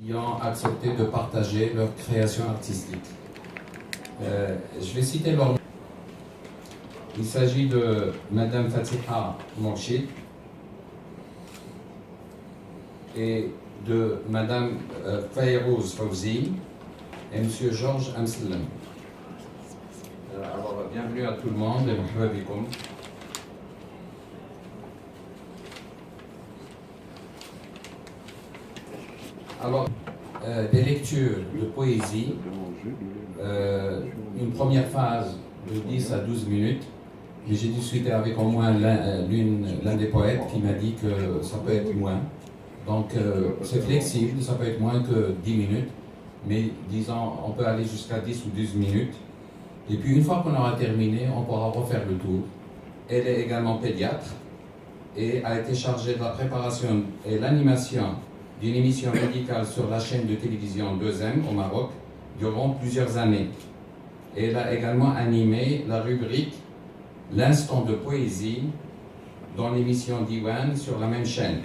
qui ont accepté de partager leur création artistique. Je vais citer leur nom. Il s'agit de Madame Fatiha Mourchid et de Madame Fayrouz Fawzi et Monsieur Georges Amsellem. Alors, bienvenue à tout le monde et marhaba bikoum. Alors, des lectures de poésie, une première phase de 10 à 12 minutes, mais j'ai discuté avec au moins l'un des poètes qui m'a dit que ça peut être moins. Donc, c'est flexible, ça peut être moins que 10 minutes, mais disons, on peut aller jusqu'à 10 ou 12 minutes. Et puis, une fois qu'on aura terminé, on pourra refaire le tour. Elle est également pédiatre et a été chargée de la préparation et l'animation d'une émission médicale sur la chaîne de télévision 2M au Maroc durant plusieurs années. Elle a également animé la rubrique L'instant de poésie dans l'émission Diwan sur la même chaîne.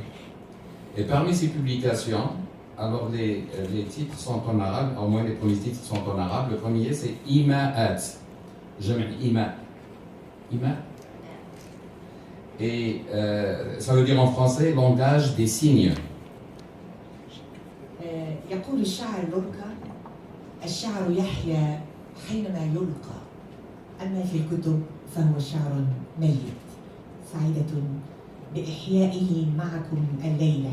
Et parmi ces publications, alors les titres sont en arabe, au moins les premiers titres sont en arabe. Le premier c'est Ima'at. J'aime Ima. Ima. Et ça veut dire en français langage des signes. يقول الشاعر لوركا: الشعر يحيا حينما يلقى، أما في الكتب فهو شعر ميت. سعيدة بإحيائه معكم الليلة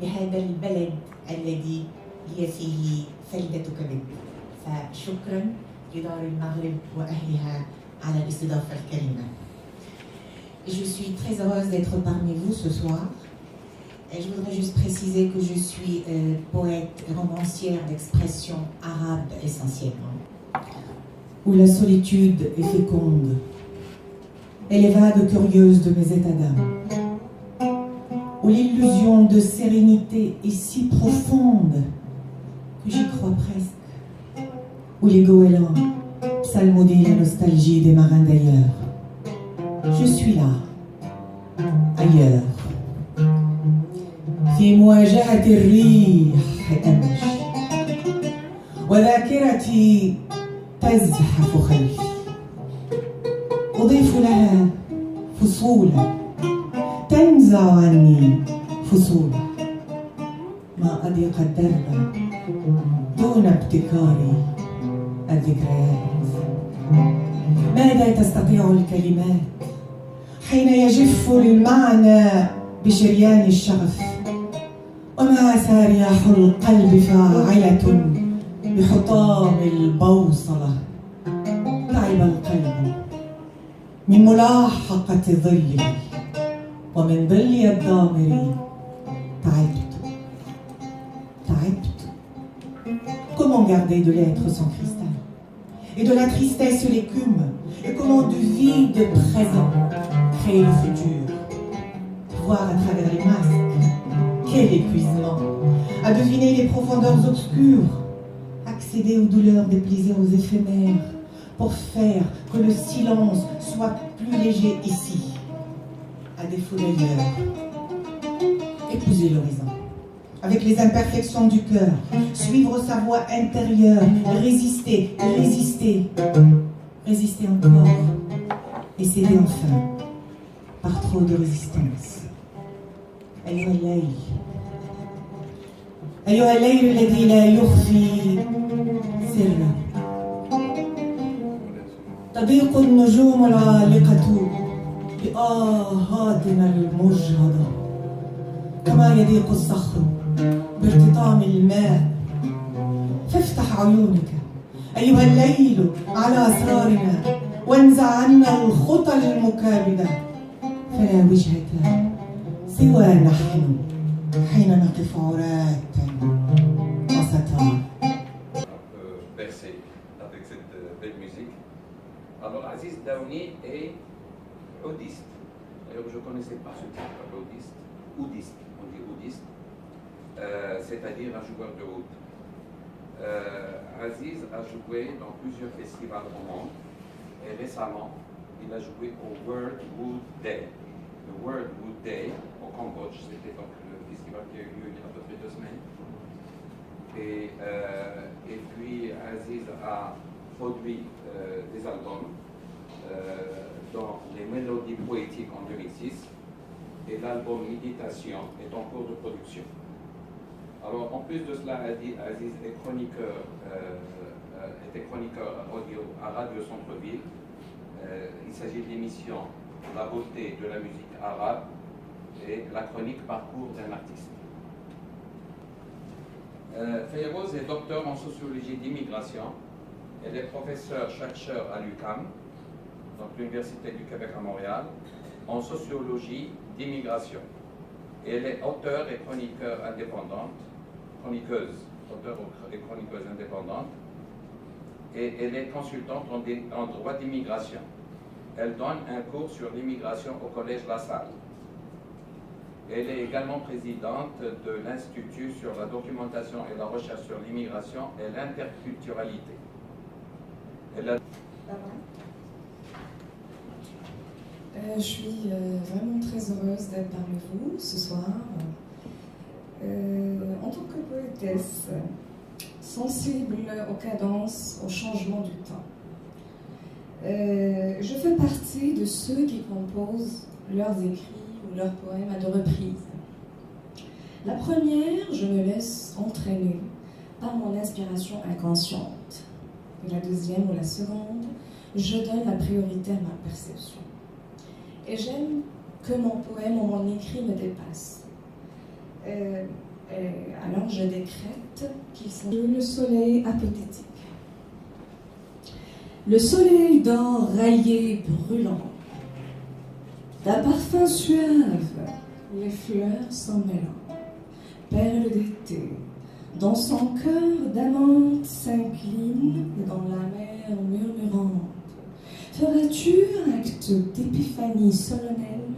بهذا البلد الذي هي فيه فلدة كبد. فشكرا لدار المغرب وأهلها على الاستضافة الكريمة. Je suis très heureuse d'être parmi vous ce soir. Et je voudrais juste préciser que je suis poète et romancière d'expression arabe essentiellement. Où la solitude est féconde et les vagues curieuses de mes états d'âme. Où l'illusion de sérénité est si profonde que j'y crois presque. Où les goélands psalmodient la nostalgie des marins d'ailleurs. Je suis là, ailleurs. في مواجهة الريح أمشي وذاكرتي تزحف خلفي أضيف لها فصولا تنزع عني فصولا ما أضيق الدرب دون ابتكار الذكريات. ماذا تستطيع الكلمات حين يجف المعنى بشريان الشغف ومعها رياح القلب فاعلة بحطام البوصلة. تعب القلب من ملاحقة ظله ومن ظلي الضامر تعبت. Comment garder de l'être sans cristal et de la tristesse l'écume, et comment du vide présent créer le futur, voir à travers les masques. Quel épuisement à deviner les profondeurs obscures, accéder aux douleurs des plaisirs éphémères pour faire que le silence soit plus léger ici, à défaut d'ailleurs. Épouser l'horizon avec les imperfections du cœur, suivre sa voix intérieure, résister encore et céder enfin par trop de résistance. أيها الليل الذي لا يخفي سرا، تضيق النجوم العالقة بآهاتنا المجهضة كما يضيق الصخر بارتطام الماء. فافتح عيونك أيها الليل على أسرارنا وانزع عنا الخطى المكابدة، فلا وجهة سوى نحن حين نقف عراة وستار. Bercé avec cette belle musique. Alors Aziz Daouni est oudiste. Alors je ne connaissais pas ce titre, oudiste, on dit oudiste, c'est-à-dire un joueur de oud. Aziz a joué dans plusieurs festivals au monde et récemment il a joué au World Wood Day. Le World Wood Day au Cambodge, c'était donc le festival qui a eu lieu il y a à peu près 2 semaines. Et puis Aziz a produit des albums dont les mélodies poétiques en 2006 et l'album Méditation est en cours de production. Alors en plus de cela, Aziz est était chroniqueur audio à Radio Centre-Ville. Il s'agit de l'émission La beauté de la musique arabe et la chronique Parcours d'un artiste. Fayrouz est docteur en sociologie d'immigration. Elle est professeure chercheur à l'UQAM, donc l'Université du Québec à Montréal, en sociologie d'immigration. Et elle est auteure et chroniqueuse indépendante, auteure et chroniqueuse indépendante, et elle est consultante en droit d'immigration. Elle donne un cours sur l'immigration au Collège La Salle. Elle est également présidente de l'Institut sur la documentation et la recherche sur l'immigration et l'interculturalité. Je suis vraiment très heureuse d'être parmi vous ce soir. En tant que poétesse, sensible aux cadences, au changement du temps, je fais partie de ceux qui composent leurs écrits ou leurs poèmes à 2 reprises. La première, je me laisse entraîner par mon inspiration inconsciente. Et la deuxième ou la seconde, je donne la priorité à ma perception. Et j'aime que mon poème ou mon écrit me dépasse. Alors je décrète qu'il s'agit le soleil apothétique. Le soleil d'or rayé, brûlant, d'un parfum suave, les fleurs s'en mêlant, perles d'été, dans son cœur d'amante s'incline dans la mer murmurante. Feras-tu un acte d'épiphanie solennelle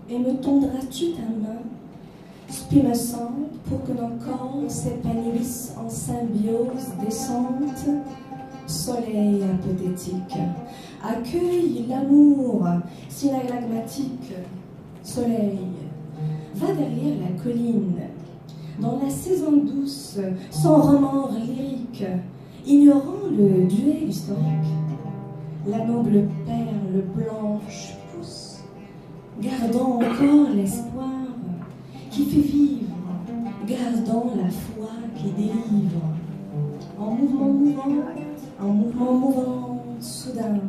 et me tendras-tu ta main spumescente pour que nos corps s'épanouissent en symbiose décente? Soleil apothétique, accueille l'amour synagmatique. Soleil, va derrière la colline, dans la saison douce, sans remords lyrique, ignorant le duel historique. La noble perle blanche pousse, gardant encore l'espoir qui fait vivre, gardant la foi qui délivre. En mouvement mouvant, soudain,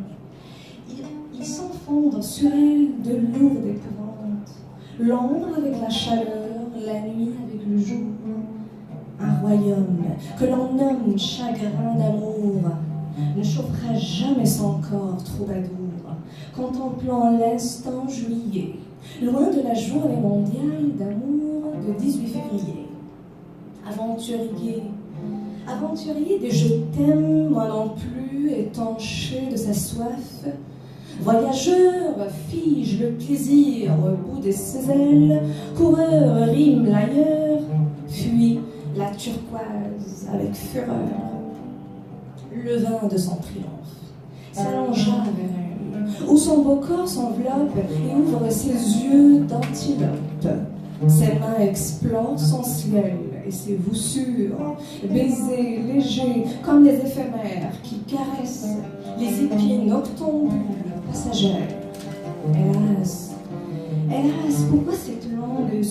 il s'enfonde sur elle de lourde épouvante. L'ombre avec la chaleur, la nuit avec le jour. Un royaume que l'on nomme chagrin d'amour ne chauffera jamais son corps troubadour, contemplant l'instant juillet, loin de la journée mondiale d'amour de 18 février. Aventurier des je t'aime, moi non plus, étanché de sa soif. Voyageur, fige le plaisir au bout de ses ailes. Coureur, rime l'ailleurs, fuit la turquoise avec fureur. Le vin de son triomphe s'allongea vers elle, où son beau corps s'enveloppe et ouvre ses yeux d'antilope. Ses mains explorent son ciel et ses voussures, baisers légers comme les éphémères qui caressent les épines noctambules passagères. Hélas, pourquoi cette longue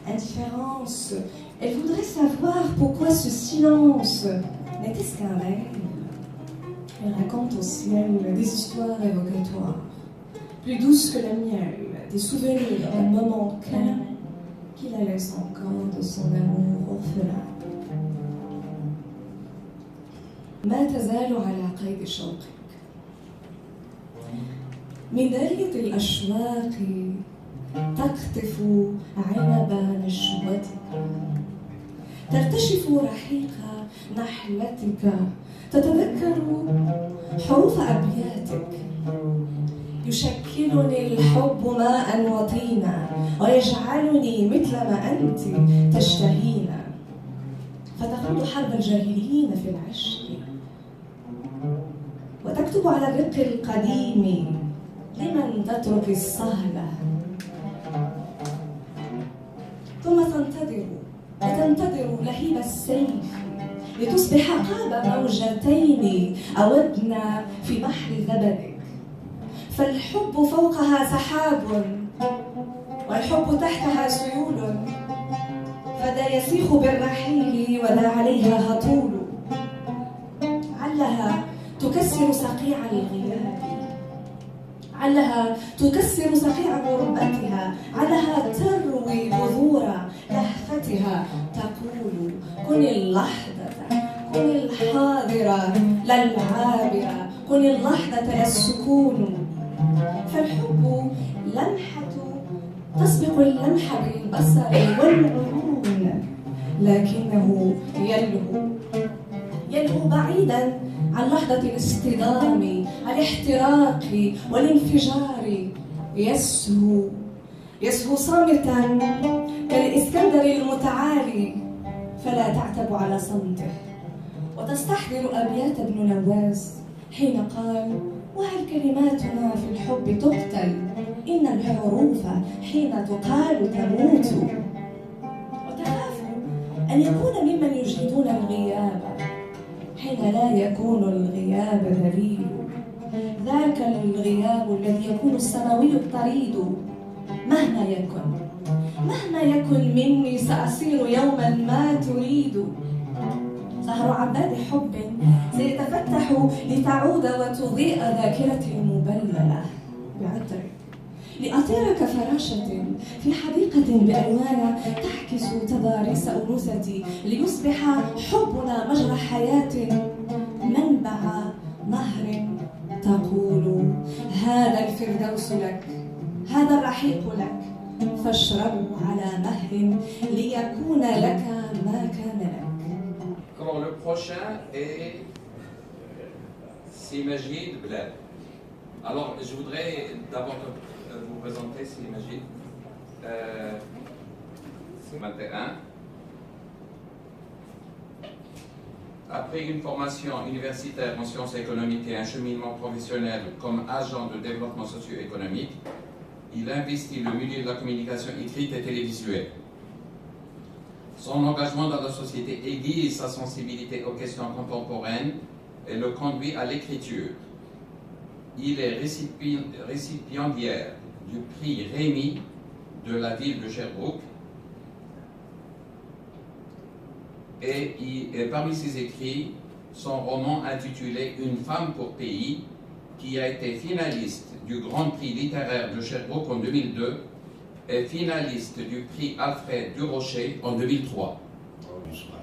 indifférence? Elle voudrait savoir pourquoi ce silence n'était-ce qu'un rêve. Elle raconte au ciel des histoires évocatoires, plus douces que le miel, des souvenirs d'un moment calme qui la laisse encore de son amour orphelin. ما تزال على قيد شوقك مداية الأشواق تقطف عنب نشوتك ترتشف رحيق نحلتك تتذكر حروف أبياتك يشكلني الحب ماء وطينا ويجعلني مثل ما أنت تشتهين فتخوض حرب الجاهليين في العشق وتكتب على الرق القديم لمن تترك الصهلة ثم تنتظر وتنتظر لهيب السيف لتصبح قاب موجتين أودن في بحر زبدك. فالحب فوقها سحاب والحب تحتها سيول، فذا يسيخ بالرحيل وذا عليها هطول. علها تكسر صقيع الغياب، علها تكسر صقيع غربتها، علها تروي بذور لهفتها. تقول كن اللحظة، كن الحاضرة لا العابرة، كن اللحظة لا السكون. فالحب لمحة تسبق اللمح بالبصر والعيون، لكنه يلهو بعيدا عن لحظة الاصطدام، عن الاحتراق والانفجار. يسهو صامتا كالإسكندر المتعالي، فلا تعتب على صمته. وتستحضر أبيات ابن نواس حين قال: وهل كلماتنا في الحب تقتل؟ إن الحروف حين تقال تموت. وتخاف أن يكون ممن يجيدون الغياب حين لا يكون الغياب دليل. ذاك الغياب الذي يكون السماوي الطريد. مهما يكن مني سأصير يوما ما تريد. سهر عباد حب سيتفتح لتعود وتضيء ذاكرتي المبللة بعطر، لأطير كفراشة في حديقة بألوان تعكس تضاريس أنوثتي، ليصبح حبنا مجرى حياة منبع نهر. تقول هذا الفردوس لك، هذا الرحيق لك، فاشربه على مهل ليكون لك ما كان لك. Alors le prochain est Simajid Bled. Alors je voudrais d'abord vous présenter Simajid. 21. Après une formation universitaire en sciences économiques et un cheminement professionnel comme agent de développement socio-économique, il investit le milieu de la communication écrite et télévisuelle. Son engagement dans la société aiguise sa sensibilité aux questions contemporaines et le conduit à l'écriture. Il est récipiendaire du prix Rémy de la ville de Sherbrooke et parmi ses écrits, son roman intitulé Une femme pour pays, qui a été finaliste du Grand Prix littéraire de Sherbrooke en 2002 et finaliste du prix Alfred Durocher en 2003. Bonsoir.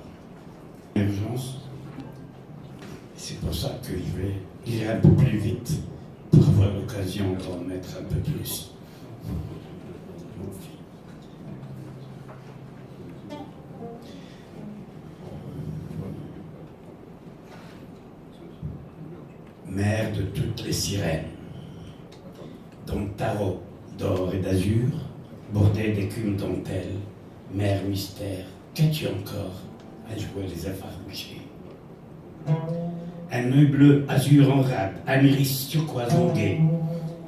Urgence. C'est pour ça que je vais lire un peu plus vite pour avoir l'occasion d'en mettre un peu plus. Mère de toutes les sirènes, dont tarot d'or et d'azur, bordée d'écume dentelle, mère mystère, qu'as-tu encore à jouer les effarouchés? Un œil bleu azur en rade, un iris turquoise gai,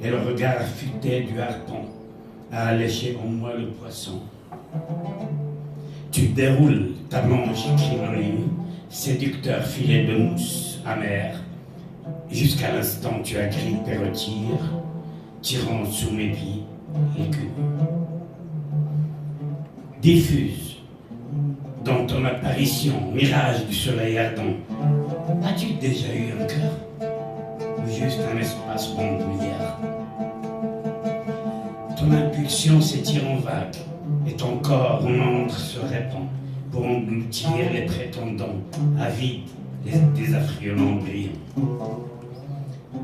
et le regard affûté du harpon a alléché en moi le poisson. Tu déroules ta blanche crinoline, séducteur filet de mousse amère. Jusqu'à l'instant tu agrippes et retires, tirant sous mes pieds l'écume. Diffuse dans ton apparition, mirage du soleil ardent. As-tu déjà eu un cœur ou juste un espace bandoulière? Ton impulsion s'étire en vague et ton corps en antre se répand pour engloutir les prétendants avides des affriolants brillants.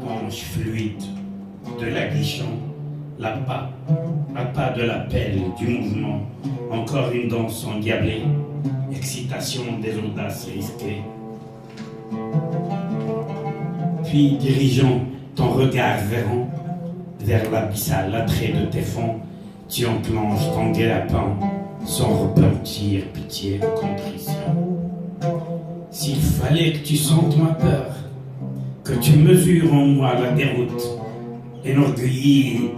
Ange fluide de l'aguichon, l'appât de l'appel du mouvement, encore une danse endiablée, excitation des audaces risquées. Puis dirigeant ton regard verrant vers l'abyssal attrait de tes fonds, tu enclenches ton guet-apens sans repentir, pitié ou contrition. S'il fallait que tu sentes ma peur, que tu mesures en moi la déroute, enorgueilli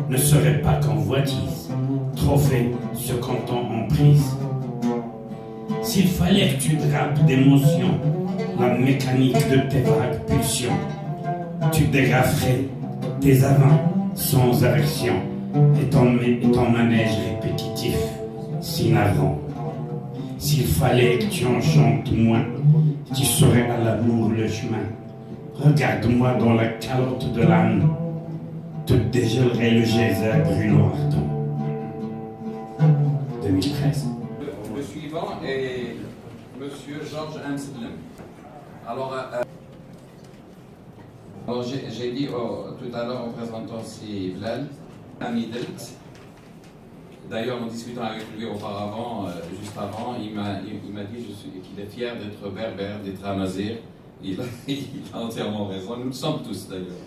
ne serait pas convoitise, trophée se comptant en prise. S'il fallait que tu drapes d'émotions la mécanique de tes vagues pulsions, tu dégraferais tes avants sans aversion et ton manège répétitif si navrant. S'il fallait que tu en chantes moins, tu saurais à l'amour le chemin. Regarde-moi dans la calotte de l'âne, te dégèlerai le geyser brûlant ardent. 2013. Le suivant est Monsieur Georges Amsterdam. Alors j'ai dit tout à l'heure en présentant si Vlad, ami d'Elt. D'ailleurs, en discutant avec lui auparavant, juste avant, il m'a dit qu'il est fier d'être berbère, d'être amazir. Il a entièrement raison. Nous le sommes tous d'ailleurs.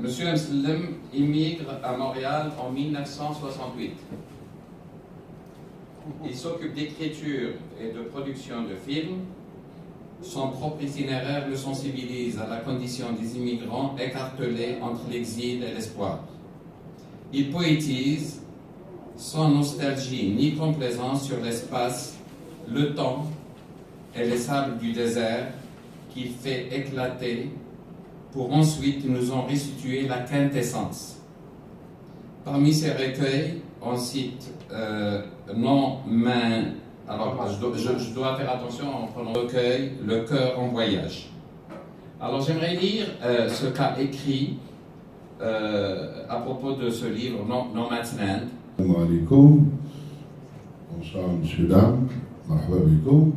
Monsieur Amsterdam immigre à Montréal en 1968. Il s'occupe d'écriture et de production de films. Son propre itinéraire le sensibilise à la condition des immigrants écartelés entre l'exil et l'espoir. Il poétise sans nostalgie ni complaisance sur l'espace, le temps et les sables du désert qu'il fait éclater pour ensuite nous en restituer la quintessence. Parmi ces recueils, on cite Non, main. Alors, je dois faire attention en prenant le recueil Le cœur en voyage. Alors, j'aimerais lire ce qu'a écrit à propos de ce livre, Nomad's Land. Assalamu alaikum. Bonsoir, monsieur, dames. Marhaba bikoum.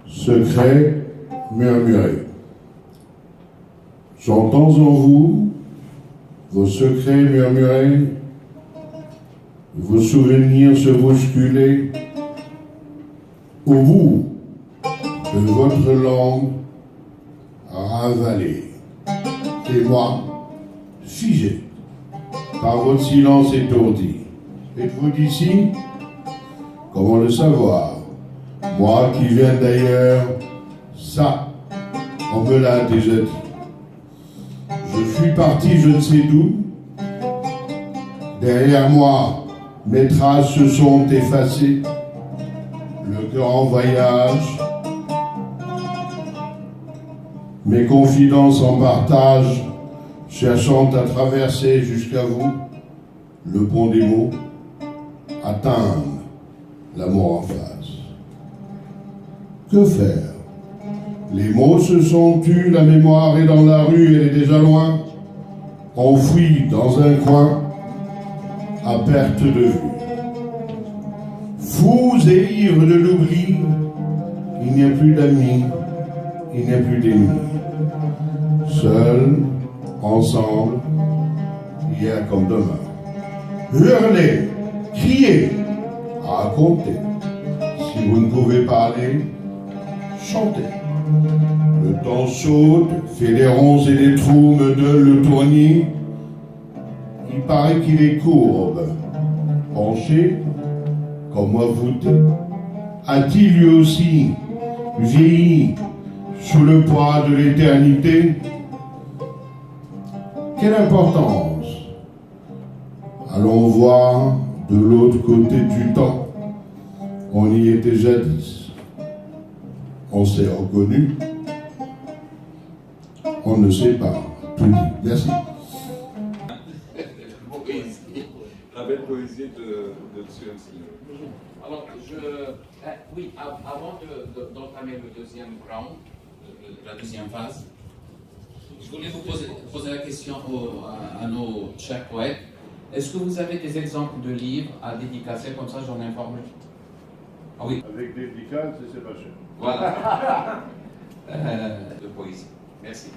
Secret murmuré. J'entends en vous vos secrets murmurés, vos souvenirs se bousculer au bout de votre langue ravalée. Et moi, figé par votre silence étourdi. Êtes-vous d'ici? Comment le savoir? Moi qui viens d'ailleurs, ça, on me l'a déjà dit. Je suis parti je ne sais d'où. Derrière moi, mes traces se sont effacées. Le grand voyage, mes confidences en partage, cherchant à traverser jusqu'à vous le pont des mots, atteindre l'amour en face. Que faire? Les mots se sont tus, la mémoire est dans la rue, elle est déjà loin, enfouie dans un coin, à perte de vue. Fous et ivres de l'oubli, il n'y a plus d'amis, il n'y a plus d'ennemis. Seuls, ensemble, hier comme demain. Hurlez, criez, racontez. Si vous ne pouvez parler, chantez. Le temps saute, fait des ronds et des trous, me donne le tournis. Il paraît qu'il est courbe, penché, comme moi voûté. A-t-il lui aussi vieilli sous le poids de l'éternité? Quelle importance? Allons voir de l'autre côté du temps. On y était jadis. On s'est reconnu. On ne sait pas tout dit. Merci. La belle poésie de M. Alors, oui, avant d'entamer le deuxième round, la deuxième phase, je voulais vous poser la question à nos chers poètes. Est-ce que vous avez des exemples de livres à dédicacer, comme ça j'en informe? Ah oui. Avec dédicace, c'est pas cher. Voilà. De poésie. Merci.